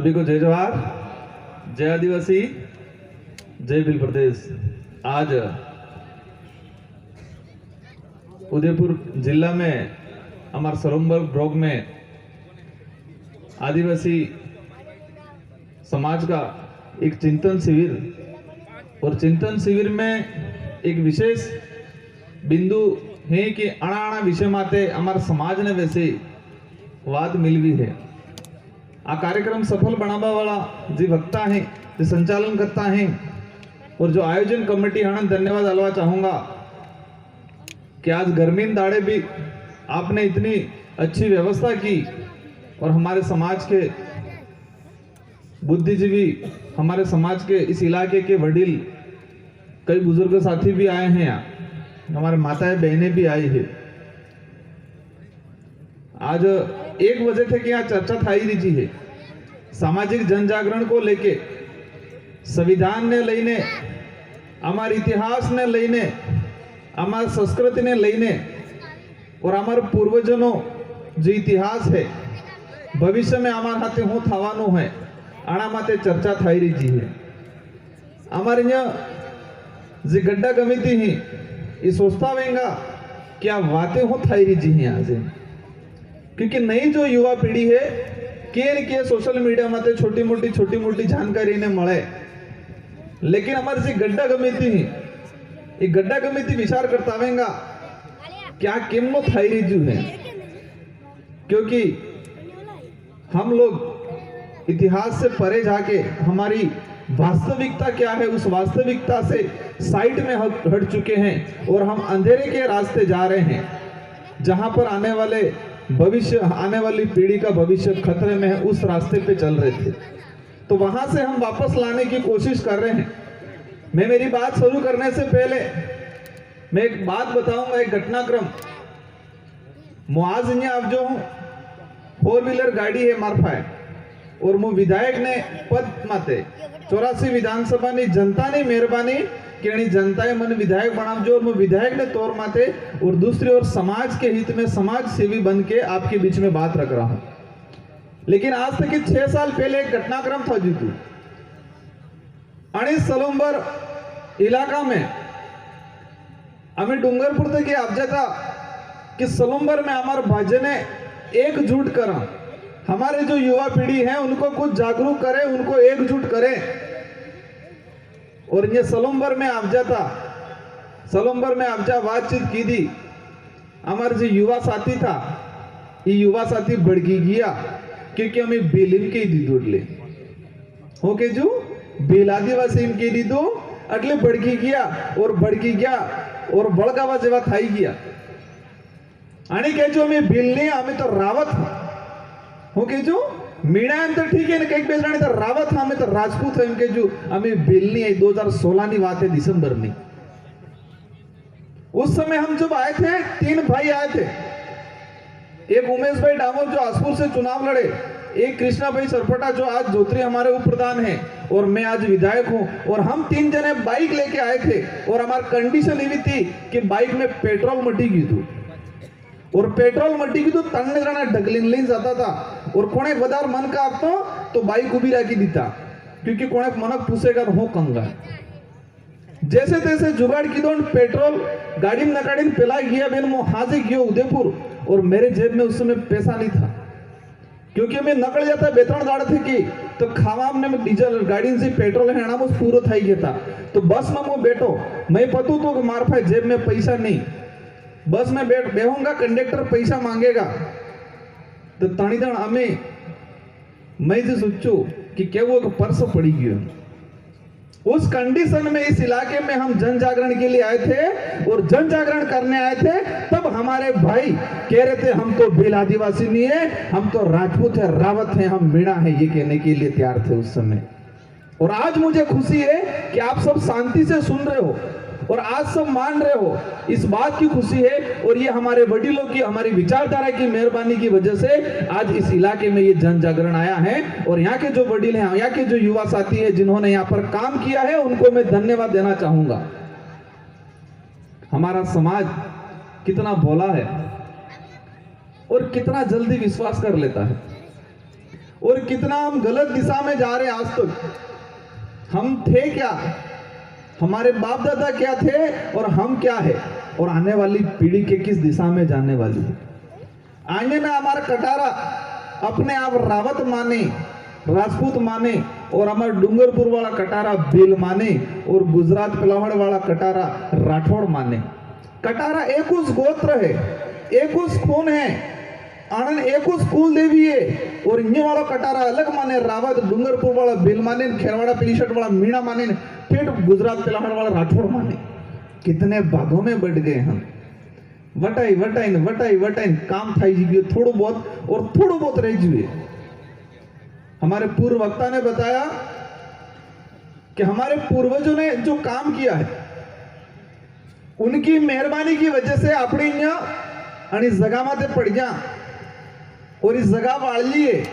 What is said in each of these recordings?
सभी को जय जवाहर, जय आदिवासी, जय भील प्रदेश। आज उदयपुर जिला में हमारे सरोवर ब्लॉक में आदिवासी समाज का एक चिंतन शिविर, और चिंतन शिविर में एक विशेष बिंदु है कि अणा अणा विषय माते हमारे समाज ने वैसे वाद मिल भी है। आ कार्यक्रम सफल बनावा वाला जी वक्ता है, जो संचालन करता है, और जो आयोजन कमेटी हणन धन्यवाद अलवा चाहूंगा कि आज गर्मी दाड़े भी आपने इतनी अच्छी व्यवस्था की, और हमारे समाज के बुद्धिजीवी, हमारे समाज के इस इलाके के वडील, कई बुजुर्ग साथी भी आए हैं, यहाँ हमारे माताएं बहनें भी आई है। आज 1 बजे थे कि यहाँ चर्चा थाई रही है सामाजिक जन जागरण को लेके, संविधान ने लईने, हमारे इतिहास ने लईने, हमारी संस्कृति ने लईने, और हमारे पूर्वजों जो इतिहास है भविष्य में हमारे हाथे हूँ थावानो है, आना माते चर्चा थाई रही है। हमारे यहाँ जी गड्ढा गमिति ही ये सोचता वेंगा क्या बातें हो थाई रही है यहाँ से, क्योंकि नई जो युवा पीढ़ी है के सोशल मीडिया में छोटी मोटी जानकारी ने मळे, लेकिन हमारे से गड्ढा गमिति ही ये गड्ढा गमिति विचार करता वेंगा क्या केमनो थाई रही है, क्योंकि हम लोग इतिहास से परे जाके हमारी वास्तविकता क्या है उस वास्तविकता से साइड में हट चुके हैं, और हम अंधेरे के रास्ते जा रहे हैं, जहां पर आने वाली पीढ़ी का भविष्य खतरे में है, उस रास्ते पे चल रहे थे। तो वहां से हम वापस लाने की कोशिश कर रहे हैं। मैं मेरी बात शुरू करने से पहले मैं एक बात बताऊंगा, एक घटनाक्रम। मुआज आप जो 4 व्हीलर गाड़ी है मारफा है, और मु विधायक ने पद माते 84 विधानसभा ની जनता ने मेहरबानी कि जनताए मन विधायक बनावजो, और मैं विधायक ने तौर माते, और दूसरी ओर समाज के हित में समाज सेवी बन के आपके बीच में बात रख रहा हूं। लेकिन आज तक 6 साल पहले एक घटनाक्रम था जीतू आणि सलोंबर इलाका में हमें डूंगरपुर तक आप जाता कि सलोंबर में हमारे भाजपा ने एकजुट करा, हमारे जो युवा पीढ़ी है उनको कुछ जागरूक करे, उनको एकजुट करे, और ये सलोंबर में आपजा बातचीत की दी। हमारे जो युवा साथी था, ये युवा साथी भड़की गया क्योंकि हमें बेलिम के दी दूरले हो के जो बेल आदिवासी के दी दो अगले भड़की गया और बड़कावा जेवा थाई गया, आणि के जो हमें बेलने हमें तो रावत हो के जो मीणा तो ठीक है ना, कई बेलरानी तो रावत हमें तो राजपूत है इनके जो हमें बेलनी है। 2016 की बात है, दिसंबर में। उस समय हम जब आए थे 3 भाई आए थे, एक उमेश भाई डामोर जो आसपुर से चुनाव लड़े, एक कृष्णा भाई सरपटा जो आज जोत्री हमारे उप प्रधान है, और मैं आज विधायक हूं, और हम 3 जने बाइक लेके आए थे, और हमारी कंडीशन ये थी कि बाइक में पेट्रोल मटी गई थी, और पेट्रोल मटी की तो तन्ने जना ढकलिन जाता था, और कोने बदार मन का आपको तो बाइक उभी रखी दीता, क्योंकि कोने मनक पूछेगा हो कंगा जैसे तैसे जुगाड़ की दोन पेट्रोल गाड़ी में नकाड़ी पिला गया। मैंने वो हाजे गयो उदयपुर, और मेरे जेब में उस समय पैसा नहीं था, क्योंकि मैं नकल जाता 2-3 दाड़ थे कि तो खावा में डीजल गाड़ी से पेट्रोल है ना वो पूरा थाई गया था। तो बस में वो बैठो, मैं पतू तो मारफा जेब में पैसा नहीं, बस में बेहूंगा, कंडक्टर पैसा मांगेगा, तो तानी तण हमें मैं जो सोचो कि क्या वो पर्स पड़ी गयो। उस कंडीशन में इस इलाके में हम जन जागरण के लिए आए थे, और जन जागरण करने आए थे, तब हमारे भाई कह रहे थे हम तो भील आदिवासी नहीं है, हम तो राजपूत है, रावत है, हम मीणा है, ये कहने के लिए तैयार थे उस समय। और आज मुझे खुशी है कि आप सब शांति से सुन रहे हो, और आज सब मान रहे हो, इस बात की खुशी है। और ये हमारे वडीलों की, हमारी विचारधारा की मेहरबानी की वजह से आज इस इलाके में ये जन जागरण आया है, और यहाँ के जो वडील हैं, यहाँ के जो युवा साथी हैं जिन्होंने यहाँ पर काम किया है, उनको मैं धन्यवाद देना चाहूंगा। हमारा समाज कितना भोला है और कितना जल्दी विश्वास कर लेता है। और कितना हम गलत दिशा में जा रहे हैं। आज तक हम थे क्या, हमारे बाप दादा क्या थे और हम क्या है, और आने वाली पीढ़ी के किस दिशा में जाने वाली है। आगे ना हमारा कटारा अपने आप रावत माने, राजपूत माने, और हमारा डूंगरपुर वाला कटारा भील माने, और गुजरात पिलावड़ वाला कटारा राठौड़ माने। कटारा एक उस गोत्र है, एक उस खून है, आनंद एक उस कुल देवी है, और ये वाला कटारा अलग माने, रावत डूंगरपुर वाला भील माने, खेरवाड़ा पिलीसठ वाला मीणा माने, फिर गुजरात पिलावड़ वाला राठौड़ माने। कितने भागों में बढ़ गए हम। वटाई वटाइन वटाई वटाइन काम थाई जी थोड़ा बहुत, और थोड़ा बहुत रह जुए। हमारे पूर्व वक्ता ने बताया कि हमारे पूर्वजों ने जो काम किया है, उनकी मेहरबानी की वजह से अपनी यहाँ जगह माते पड़ गया, और इस जगह वाल लिए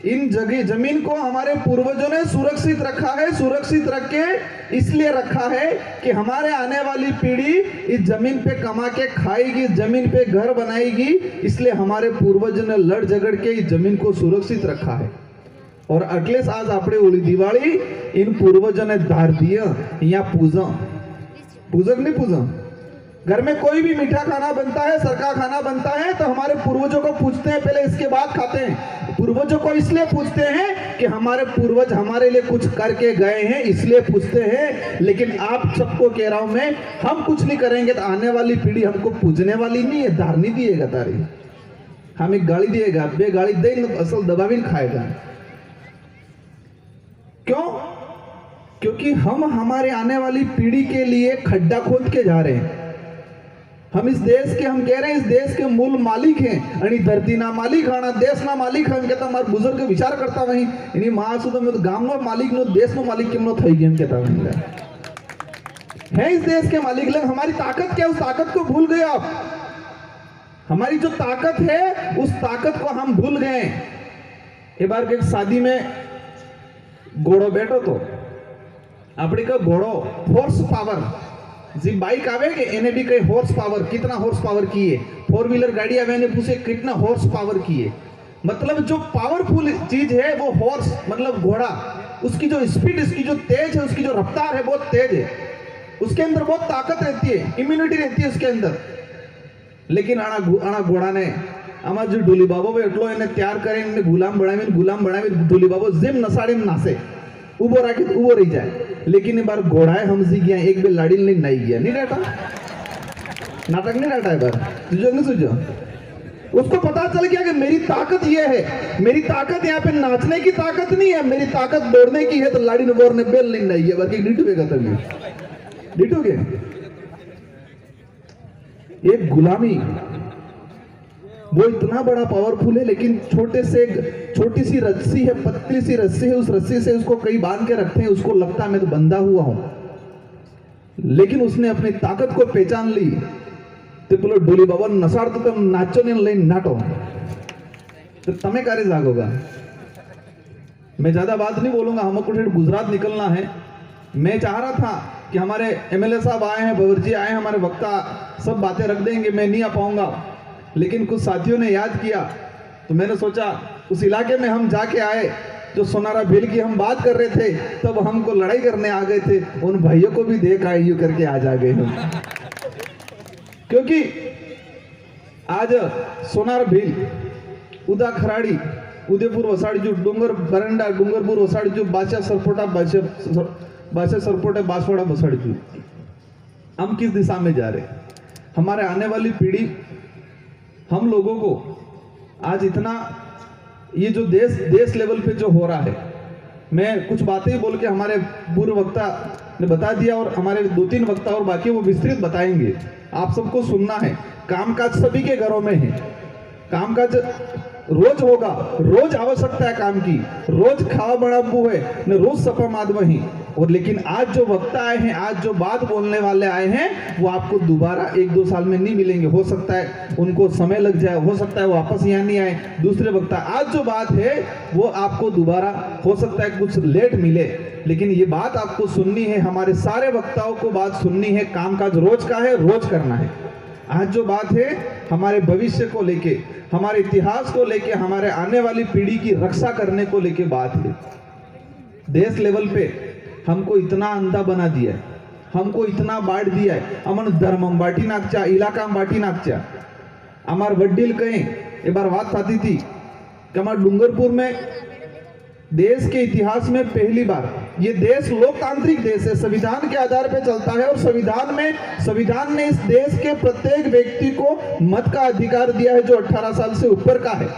इन जगह जमीन को हमारे पूर्वजों ने सुरक्षित रखा है। सुरक्षित रख के इसलिए रखा है कि हमारे आने वाली पीढ़ी इस जमीन पे कमा के खाएगी, जमीन पे घर बनाएगी, इसलिए हमारे पूर्वजों ने लड़ झगड़ के इस जमीन को सुरक्षित रखा है। और अगले आज अपने होली दिवाली इन पूर्वजों ने धार दिया या पूजक नहीं पूजा। घर में कोई भी मीठा खाना बनता है, सरका खाना बनता है, तो हमारे पूर्वजों को पूछते हैं पहले, इसके बाद खाते हैं। पूर्वजों को इसलिए पूछते हैं कि हमारे पूर्वज हमारे लिए कुछ करके गए हैं, इसलिए पूछते हैं। लेकिन आप सबको कह रहा हूं मैं, हम कुछ नहीं करेंगे तो आने वाली पीढ़ी हमको पूजने वाली नहीं है, धार नहीं दिएगा तारी, हम एक गाली दिएगा, बे गाली दे असल दबावी खाएगा। क्यों? क्योंकि हम हमारे आने वाली पीढ़ी के लिए खड्डा खोद के जा रहे हैं। हम इस देश के, हम कह रहे हैं इस देश के मूल मालिक हैं, आणि धरती ना मालिक हाना देश ना मालिक हम कहता हमारे बुजुर्ग विचार करता वही इन्हीं महासुद में गांव नो मालिक नो देश नो मालिक केमनो થઈ ગયું कहता वही है इस देश के मालिक। लेकिन हमारी ताकत क्या, उस ताकत को भूल गए आप। हमारी जो ताकत है उस ताकत को हम भूल गए। एक बार के शादी में घोड़ो बैठो तो अपनी का घोड़ो फोर्स पावर जी बाइक आवे के इन्हें भी कई हॉर्स पावर, कितना हॉर्स पावर की है। 4 व्हीलर गाड़ी आवे ने पूछे कितना हॉर्स पावर की है। मतलब जो पावरफुल चीज है वो हॉर्स, मतलब घोड़ा, उसकी जो स्पीड, उसकी जो तेज है, उसकी जो रफ्तार है बहुत तेज है, उसके अंदर बहुत ताकत रहती है, इम्यूनिटी रहती है उसके अंदर। लेकिन आना घोड़ा ने आमा जो डोली बाबो एटलो एने तैयार करे, इन्हें गुलाम बनावे डोली बाबो जिम नसाड़ी में नासे उबो राखी तो उबो रही जाए। लेकिन एक बार घोड़ाए हमसी गया, एक बेर लाड़ी नहीं गया, नहीं डाटा नाटक नहीं डाटा। एक बार तुझो नहीं सुझो, उसको पता चल गया कि मेरी ताकत ये है, मेरी ताकत यहाँ पे नाचने की ताकत नहीं है, मेरी ताकत दौड़ने की है। तो लाड़ी ने बोर ने बेल नहीं है, बाकी डिटूएगा तभी डिटूगे। एक गुलामी वो इतना बड़ा पावरफुल है, लेकिन छोटी सी रस्सी है, पतली सी रस्सी है, उस रस्सी से उसको कई बांध के रखते हैं, उसको लगता है मैं तो बंधा हुआ हूं। लेकिन उसने अपनी ताकत को पहचान ली। तो बोलो डोली बाबा नसाड़ तो तुम नाचो नहीं ले नाटो तो तमें कार्य जागोगा। मैं ज्यादा बात नहीं बोलूंगा, हमको गुजरात निकलना है। मैं चाह रहा था कि हमारे एमएलए साहब आए हैं, बवर जी आए हैं, हमारे वक्ता सब बातें रख देंगे, मैं नहीं आ पाऊंगा। लेकिन कुछ साथियों ने याद किया तो मैंने सोचा उस इलाके में हम जाके आए, जो सोनारा भील की हम बात कर रहे थे, तब हमको लड़ाई करने आ गए थे, उन भाइयों को भी देख आए यूं करके आज आ गए हम। क्योंकि आज सोनार भील, उदा खराड़ी, उदयपुर वसाड़जू, डूंगर बरंडा, डूंगरपुर वसाड़जू, बादशाह सरपोटा, बादशाह सरपोटा, बांसवाड़ा वसाड़जू, हम किस दिशा में जा रहे हैं? हमारे आने वाली पीढ़ी, हम लोगों को आज इतना ये जो देश लेवल पे जो हो रहा है, मैं कुछ बातें ही बोल के हमारे पूर्व वक्ता ने बता दिया, और हमारे 2-3 वक्ता और बाकी वो विस्तृत बताएंगे। आप सबको सुनना है। कामकाज सभी के घरों में है, कामकाज रोज होगा, रोज आवश्यकता है काम की, रोज खावा बनाबू है न रोज सफा माधव ही। और लेकिन आज जो वक्ता आए हैं, आज जो बात बोलने वाले आए हैं, वो आपको दोबारा 1-2 साल में नहीं मिलेंगे। हो सकता है उनको समय लग जाए, हो सकता है वापस यहाँ नहीं आए दूसरे वक्ता। आज जो बात है वो आपको दोबारा हो सकता है कुछ लेट मिले, लेकिन ये बात आपको सुननी है। हमारे सारे वक्ताओं को बात सुननी है। कामकाज रोज का है, रोज करना है। आज जो बात है हमारे भविष्य को लेके, हमारे इतिहास को लेके, हमारे आने वाली पीढ़ी की रक्षा करने को लेके बात है। देश लेवल पे हमको इतना अंधा बना दिया है, हमको इतना बांट दिया है, अमन धर्म बाटी नाकचा, इलाका बाटी नाकचा। हमार वडील कहीं एक बार बात आती थी कि हमारे डूंगरपुर में देश के इतिहास में पहली बार, ये देश लोकतांत्रिक देश है, संविधान के आधार पर चलता है और संविधान ने इस देश के प्रत्येक व्यक्ति को मत का अधिकार दिया है जो 18 साल से ऊपर का है,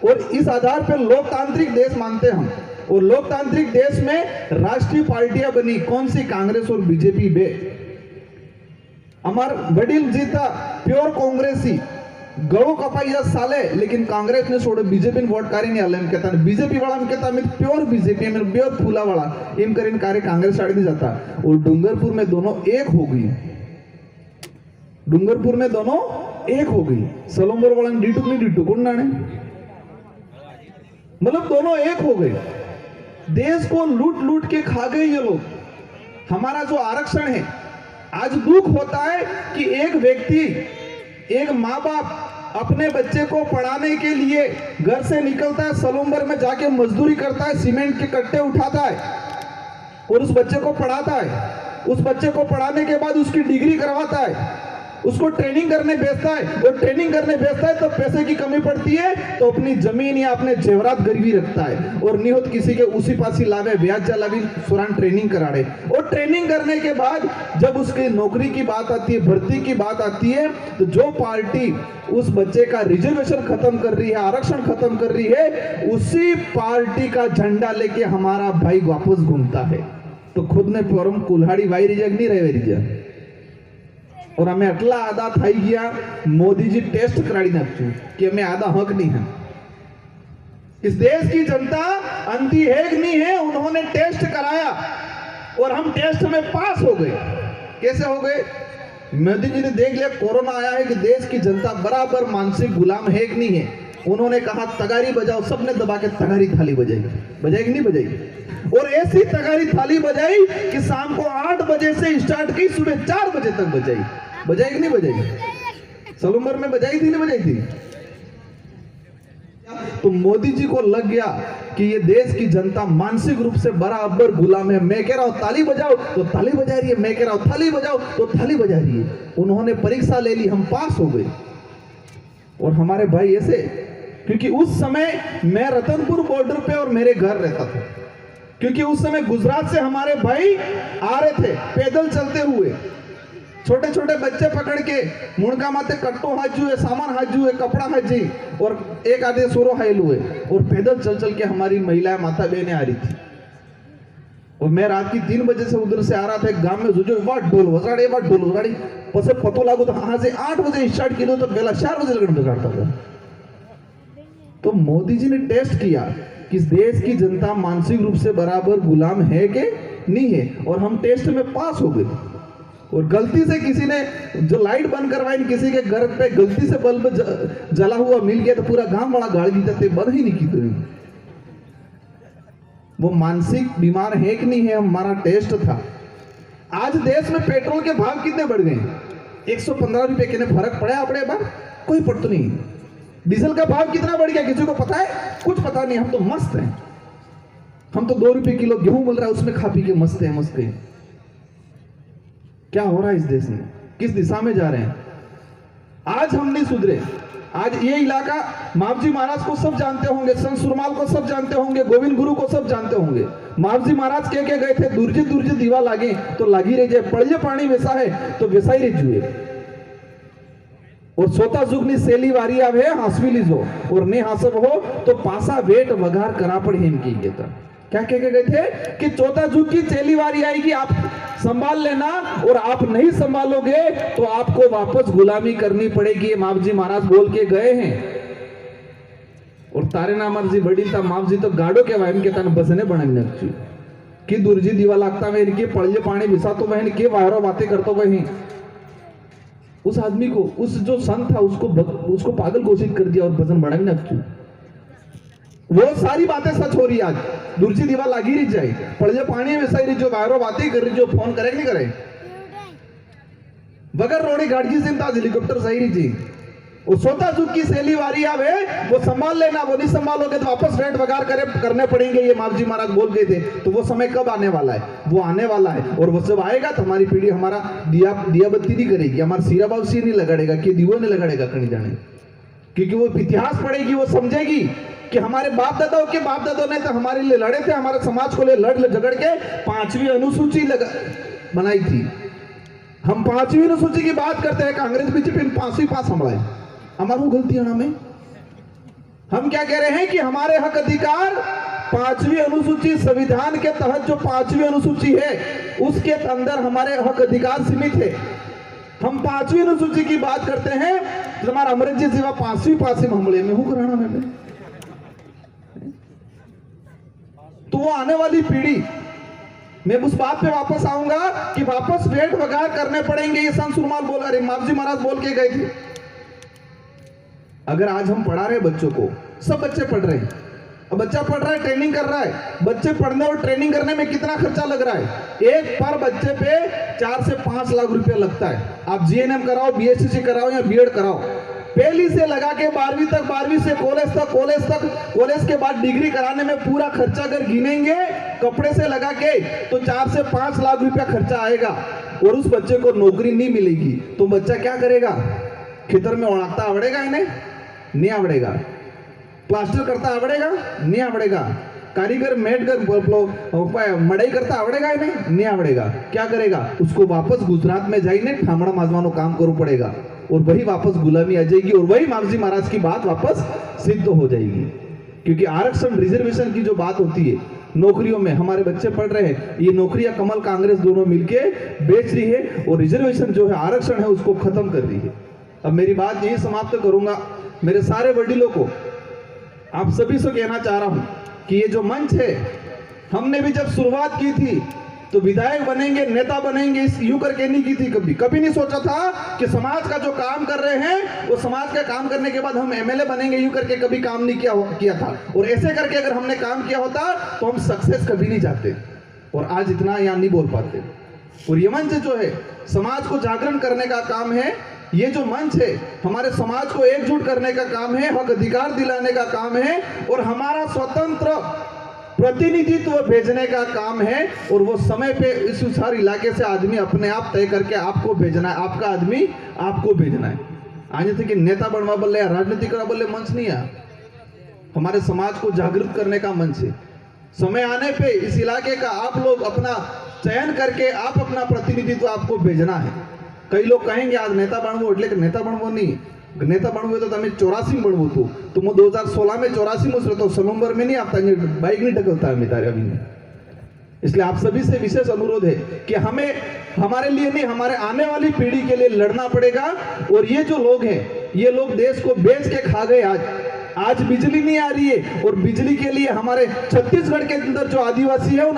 और इस आधार पर लोकतांत्रिक देश मानते हैं हम। और लोकतांत्रिक देश में राष्ट्रीय पार्टियां बनी, कौन सी? कांग्रेस और बीजेपी बे। हमार वडील जीता प्योर कांग्रेसी, गड़ो कपाई साले, लेकिन कांग्रेस ने छोड़ो बीजेपी ने वोट कार्य नहीं आले। हम कहता बीजेपी वाला हम कहता मैं प्योर बीजेपी मेरे प्योर फूला वाला एम करीन कार्य कांग्रेस साड़ी नहीं जाता। और डूंगरपुर में दोनों एक हो गई, डूंगरपुर में दोनों एक हो गई। सलोमपुर वाला डीटू नहीं डीटू कौन नाने, मतलब दोनों एक हो गए। देश को लूट लूट के खा गए ये लोग। हमारा जो आरक्षण है, आज दुख होता है कि एक व्यक्ति, एक माँ बाप अपने बच्चे को पढ़ाने के लिए घर से निकलता है, सलोमबर में जाके मजदूरी करता है, सीमेंट के कट्टे उठाता है और उस बच्चे को पढ़ाता है। उस बच्चे को पढ़ाने के बाद उसकी डिग्री करवाता है, उसको ट्रेनिंग करने भेजता है, और ट्रेनिंग करने भेजता है तो पैसे की कमी पड़ती है तो अपनी जमीन या अपने जेवरात गिरवी रखता है, और नहीं होत किसी के उसी पासी लावे ब्याज जलावी सुरान ट्रेनिंग कराड़े। और ट्रेनिंग करने के बाद जब उसकी नौकरी की बात आती है, भर्ती की बात आती है, तो जो पार्टी उस बच्चे का रिजर्वेशन खत्म कर रही है, आरक्षण खत्म कर रही है, उसी पार्टी का झंडा लेके हमारा भाई वापस घूमता है। तो खुद ने परम कुल्हाड़ी वाई रिजग नहीं रहे रिजग, और हमें अटला आधा थाई गया मोदी जी टेस्ट कराड़ी नाखू कि हमें आधा हक नहीं है। इस देश की जनता अंधी है कि नहीं है, उन्होंने टेस्ट कराया और हम टेस्ट में पास हो गए। कैसे हो गए? मोदी जी ने देख लिया कोरोना आया है कि देश की जनता बराबर मानसिक गुलाम है कि नहीं है। उन्होंने कहा तगारी बजाओ, सबने दबा के तगारी थाली बजाई, बजाएगी नहीं बजाएगी? और ऐसी तगारी थाली बजाई कि शाम को 8 बजे से स्टार्ट की, सुबह 4 बजे तक बजाई। बजाएगी नहीं बजाएगी? सलोमर में बजाई थी नहीं बजाई थी? तो मोदी जी को लग गया कि ये देश की जनता मानसिक रूप से बराबर गुलाम है। मैं कह रहा हूं ताली बजाओ तो ताली बजा रही है, मैं कह रहा हूं थाली बजाओ तो थाली बजा रही है। उन्होंने परीक्षा ले ली, हम पास हो गए। और हमारे भाई ऐसे, क्योंकि उस समय मैं रतनपुर बॉर्डर पे और मेरे घर रहता था, क्योंकि उस समय गुजरात से हमारे भाई आ रहे थे पैदल चलते हुए, छोटे छोटे बच्चे पकड़ के मुड़का माते कट्टो हाजू है, सामान हाजू है, कपड़ा हाजी, और एक आधे सोरो हाइल हुए, और पैदल चल चल के हमारी महिलाएं माता बहनें आ रही थी। और मैं रात की 3 बजे से उधर से आ रहा था, एक गांव में जो वाट ढोल वजाड़ी पसे पतो लागू तो हाँ से 8 बजे स्टार्ट किया तो पहला 4 बजे लगन बिगाड़ता था। तो मोदी जी ने टेस्ट किया कि इस देश की जनता मानसिक रूप से बराबर गुलाम है कि नहीं है, और हम टेस्ट में पास हो गए। और गलती से किसी ने जो लाइट बंद करवाई, किसी के घर पे गलती से बल्ब जला हुआ मिल गया तो पूरा गांव बड़ा गाड़ी दी थे, बंद ही नहीं की। वो मानसिक बीमार है कि नहीं है, हमारा टेस्ट था। आज देश में पेट्रोल के भाव कितने बढ़ गए? 115 रुपए के फर्क पड़ा अपने बार? कोई पड़ता नहीं। डीजल का भाव कितना बढ़ गया किसी को पता है? कुछ पता नहीं। हम तो मस्त हैं, हम तो 2 रुपए किलो गेहूं मिल रहा है उसमें खा पी के मस्त है, मस्त है। क्या हो रहा है इस देश में? किस दिशा में जा रहे हैं? आज हम नहीं सुधरे। आज ये इलाका मावजी महाराज को सब जानते होंगे, संत सुरमाल को सब जानते होंगे, गोविंद गुरु को सब जानते होंगे। मावजी महाराज कह के गए थे दुर्जे दुर्जे दीवा लागे तो लागी रह जाए, पड़े पानी वैसा है तो वैसा ही रह जुए। और सोता जुगनी सेली वारी आवे हासवी लीजो, और ने हासब हो तो पासा वेट वगार करा पड़े इनकी। क्या कह के गए थे कि चौथा जुग की चेली वारी आएगी, आप संभाल लेना, और आप नहीं संभालोगे तो आपको वापस गुलामी करनी पड़ेगी। मावजी महाराज बोल के गए हैं। और तारे नाम जी बड़ी था मावजी तो गाड़ो के वायम के तन बसने बने कि दुर्जी दीवा लगता वह इनके पड़े पानी बिसा तो वह के वायरो बातें करतो वही। उस आदमी को, उस जो संत था उसको पागल घोषित कर दिया और भजन बढ़ा न। वो सारी बातें सच हो रही आज। दुर्जी दीवा लागी रही जाए, पड़े पानी वैसा ही जो वायरो बातें कर रही, जो फोन करे नहीं करे। बगर रोड़ी गाड़ी से हेलीकॉप्टर सही रही थी वो सोता चुक की सैली वारी आवे वो संभाल लेना, वो नहीं संभालोगे तो वापस रेट वगार करने पड़ेंगे, ये मावजी महाराज बोल गए थे। तो वो समय कब आने वाला है? वो आने वाला है, और वो जब आएगा तो हमारी पीढ़ी हमारा दिया बत्ती नहीं करेगी, हमारा सीरा बाबसी नहीं लगाड़ेगा, कि दीवो नहीं लगाड़ेगा कहीं जाने, क्योंकि वो इतिहास पढ़ेगी, वो समझेगी कि हमारे बाप दादाओं ने तो हमारे लिए लड़े थे, हमारे समाज को लिए लड़ झगड़ के 5वीं अनुसूची बनाई थी। हम 5वीं अनुसूची की बात करते हैं, कांग्रेस बीजेपी 5वीं पास संभाले, हमारी गलती है ना में। हम क्या कह रहे हैं कि हमारे हक अधिकार 5वीं अनुसूची संविधान के तहत जो 5वीं अनुसूची है उसके अंदर हमारे हक अधिकार सीमित है। हम 5वीं अनुसूची की बात करते हैं तो हमारा अमृत जी सिवा 5वीं पास मामले में हूं कराना में तो वो आने वाली पीढ़ी, मैं उस बात पे वापस आऊंगा कि वापस वेट वगार करने पड़ेंगे, ये संत सुरमाल बोल रहे, मावजी महाराज बोल के गए थे। अगर आज हम पढ़ा रहे बच्चों को, सब बच्चे पढ़ रहे हैं, अब बच्चा पढ़ रहा है, ट्रेनिंग कर रहा है, बच्चे पढ़ने और ट्रेनिंग करने में कितना खर्चा लग रहा है? एक पर बच्चे पे 4 से 5 लाख रुपया लगता है। आप जीएनएम कराओ, बीएससी कराओ या बीएड कराओ, पहली से लगा के 12वीं तक, 12वीं से कॉलेज के बाद डिग्री कराने में पूरा खर्चा अगर गिनेंगे कपड़े से लगा के तो 4 से 5 लाख रुपया खर्चा आएगा, और उस बच्चे को नौकरी नहीं मिलेगी तो बच्चा क्या करेगा? खेतर में ओढ़ाता आवड़ेगा इन्हें? नहीं आवड़ेगा। प्लास्टर करता आवड़ेगा? नहीं आवड़ेगा। कारीगर मड़ाई करता आवड़ेगा इन्हें? नहीं आवड़ेगा। क्या करेगा? उसको वापस गुजरात में जाइए ठामड़ा माजवानो काम करो पड़ेगा, और वही वापस गुलामी आ जाएगी, और वही मावजी महाराज की बात वापस सिद्ध हो जाएगी। क्योंकि आरक्षण रिजर्वेशन की जो बात होती है नौकरियों में, हमारे बच्चे पढ़ रहे हैं, ये नौकरियां कमल कांग्रेस दोनों मिलके बेच रही है, और रिजर्वेशन जो है आरक्षण है उसको खत्म कर रही है। अब मेरी बात यही समाप्त करूंगा, मेरे सारे वडीलों को, आप सभी से कहना चाह रहा हूं कि ये जो मंच है, हमने भी जब शुरुआत की थी तो विधायक बनेंगे, नेता बनेंगे, इस यूं करके नहीं की थी, कभी नहीं सोचा था कि समाज का जो काम कर रहे हैं वो समाज का काम करने के बाद हम एमएलए बनेंगे, यूं करके कभी काम नहीं किया था। और ऐसे करके अगर हमने काम किया होता तो हम सक्सेस कभी नहीं जाते, और आज इतना यहाँ नहीं बोल पाते। और ये मंच जो है समाज को जागरण करने का काम है, ये जो मंच है हमारे समाज को एकजुट करने का काम है, हक अधिकार दिलाने का काम है, और हमारा स्वतंत्र प्रतिनिधित्व भेजने का काम है। और वो समय पे इस हर इलाके से आदमी अपने आप तय करके आपको भेजना है, आपका आदमी आपको भेजना है। आज थे कि नेता बनवा बोले या राजनीति करा बोले मंच नहीं है, हमारे समाज को जागृत करने का मंच है। समय आने पे इस इलाके का आप लोग अपना चयन करके आप अपना प्रतिनिधित्व आपको भेजना है। कई लोग कहेंगे आज नेता बनवो એટલે કે नेता बनवो नहीं, नेता बनवो तो તમે 84 में बनवो तो मैं 2016 में 84 में रहता हूँ, नवंबर में नहीं आता, बाइक नहीं टकलता है मेरे अभी। इसलिए आप सभी से विशेष अनुरोध है कि हमें हमारे लिए नहीं, हमारे आने वाली पीढ़ी के लिए लड़ना पड़ेगा। और ये जो लोग हैं, ये लोग देश को बेच के खा गए। आज बिजली नहीं आ रही है, और बिजली के लिए हमारे छत्तीसगढ़ के अंदर जो आदिवासी है उन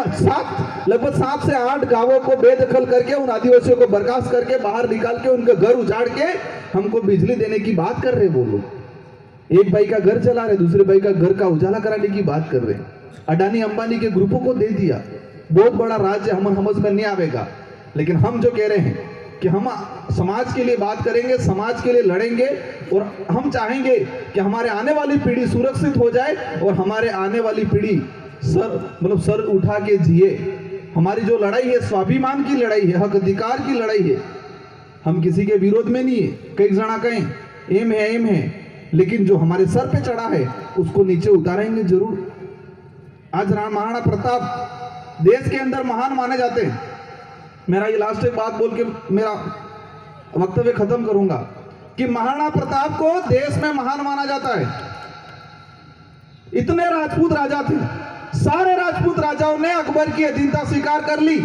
लगभग 7 से 8 गांवों को बेदखल करके, उन आदिवासियों को बर्खास्त करके बाहर निकाल के उनके घर उजाड़ के हमको बिजली देने की बात कर रहे। वो लोग एक भाई का घर चला रहे, दूसरे भाई का घर का उजाला कराने की बात कर रहे। अडानी अंबानी के ग्रुपों को दे दिया, बहुत बड़ा राज्य हम समझ में नहीं आवेगा। लेकिन हम जो कह रहे हैं कि हम समाज के लिए बात करेंगे, समाज के लिए लड़ेंगे, और हम चाहेंगे कि हमारे आने वाली पीढ़ी सुरक्षित हो जाए, और हमारे आने वाली पीढ़ी सर उठा के जिए। हमारी जो लड़ाई है स्वाभिमान की लड़ाई है, हक अधिकार की लड़ाई है। हम किसी के विरोध में नहीं है, कई जना कहें एम है, लेकिन जो हमारे सर पे चढ़ा है उसको नीचे उतारेंगे जरूर। आज महाराणा प्रताप देश के अंदर महान माने जाते हैं। मेरा ये लास्ट एक बात बोल के मेरा वक्तव्य खत्म करूंगा कि महाराणा प्रताप को देश में महान माना जाता है। इतने राजपूत राजा थे, सारे राजपूत राजाओं ने अकबर की अधीनता स्वीकार कर ली,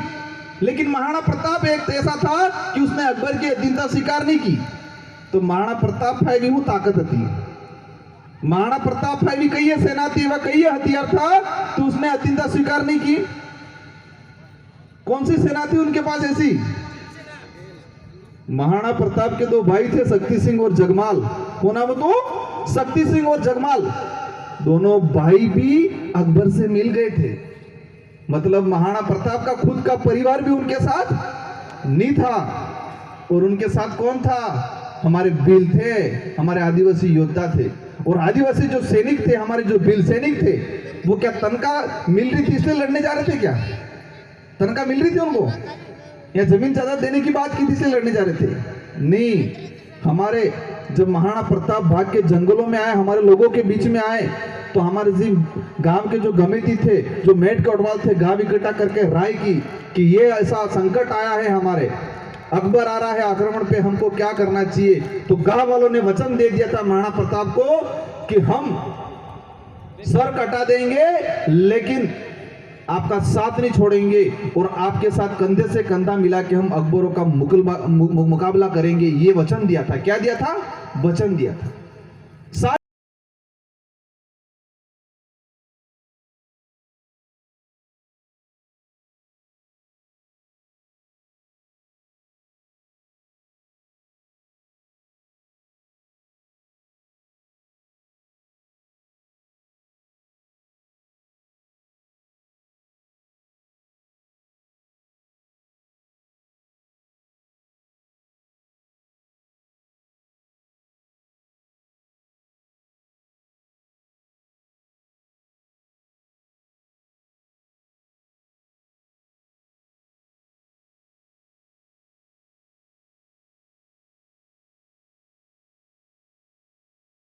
लेकिन महाराणा प्रताप एक ऐसा था कि उसने अकबर की अधीनता स्वीकार नहीं की। तो महाराणा प्रताप भाई भी वो ताकत थी, महाराणा प्रताप भाई भी कई सेना थी, वह कई हथियार था, तो उसने अधीनता स्वीकार नहीं की। कौन सी सेना थी उनके पास ऐसी? महाराणा प्रताप के 2 भाई थे, शक्ति सिंह और जगमाल। कौन है वो? तो शक्ति सिंह और जगमाल दोनों भाई भी अकबर से मिल गए थे। मतलब महाराणा प्रताप का खुद का परिवार भी उनके साथ नहीं था। और उनके साथ कौन था? हमारे भील थे, हमारे आदिवासी योद्धा थे। और आदिवासी जो सैनिक थे, हमारे जो भील सैनिक थे, वो क्या तनख्वाह मिल रही थी इसलिए लड़ने जा रहे थे क्या? तनख्वाह मिल रही थी उनको, या जमीन जायदाद देने की बात की थी इसलिए लड़ने जा रहे थे? नहीं। हमारे जब महाराणा प्रताप भाग के जंगलों में आए, हमारे लोगों के बीच में आए, तो हमारे जी गांव के जो गमिती थे, जो मेट कोटवाल थे, गांव इकट्ठा करके राय की कि ये ऐसा संकट आया है, हमारे अकबर आ रहा है आक्रमण पे, हमको क्या करना चाहिए। तो गांव वालों ने वचन दे दिया था महाराणा प्रताप को कि हम सर कटा देंगे लेकिन आपका साथ नहीं छोड़ेंगे, और आपके साथ कंधे से कंधा मिला के हम अकबरों का मुकाबला करेंगे। ये वचन दिया था। क्या दिया था? वचन दिया था।